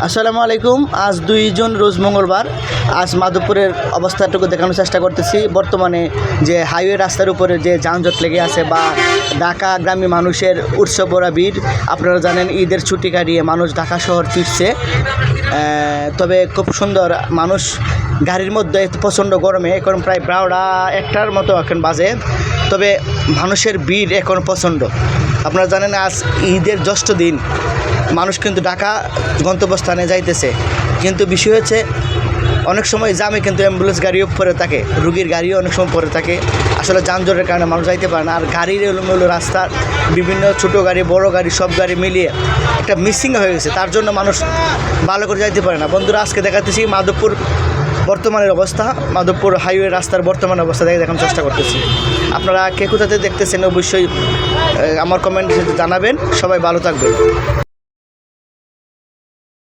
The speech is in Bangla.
আসসালামু আলাইকুম। আজ 2 জুন রোজ মঙ্গলবার। আজ মাধবপুরের অবস্থাটুকু দেখানোর চেষ্টা করতেছি। বর্তমানে যে হাইওয়ে রাস্তার উপরে যে যানজট লেগে আছে বা ঢাকা গ্রামীণ মানুষের উৎসব ভরা ভিড়, আপনারা জানেন ঈদের ছুটি কাটিয়ে মানুষ ঢাকা শহর ফিরছে। তবে খুব সুন্দর মানুষ গাড়ির মধ্যে প্রচণ্ড গরমে এখন প্রায় 12টার মতো এখন বাজে, তবে মানুষের ভিড় এখন প্রচণ্ড। আপনারা জানেন আজ ঈদের জ্যেষ্ঠ দিন, মানুষ কিন্তু ঢাকা গন্তব্যস্থানে যাইতেছে, কিন্তু বিষয় হচ্ছে অনেক সময় জামে কিন্তু অ্যাম্বুলেন্স গাড়িও পরে থাকে, রুগীর গাড়িও অনেক সময় পরে থাকে। আসলে যানজটের কারণে মানুষ যাইতে পারে না। আর গাড়ির এলোমেলো রাস্তার বিভিন্ন ছোটো গাড়ি বড় গাড়ি সব গাড়ি মিলিয়ে একটা মিসিং হয়ে গেছে, তার জন্য মানুষ ভালো করে যাইতে পারে না। বন্ধুরা, আজকে দেখাতেছি মাধবপুর বর্তমানের অবস্থা, মাধবপুর হাইওয়ে রাস্তার বর্তমান অবস্থা দেখানোর চেষ্টা করতেছি। আপনারা কে কোথাতে দেখতেছেন অবশ্যই আমার কমেন্টে জানাবেন। সবাই ভালো থাকবেন।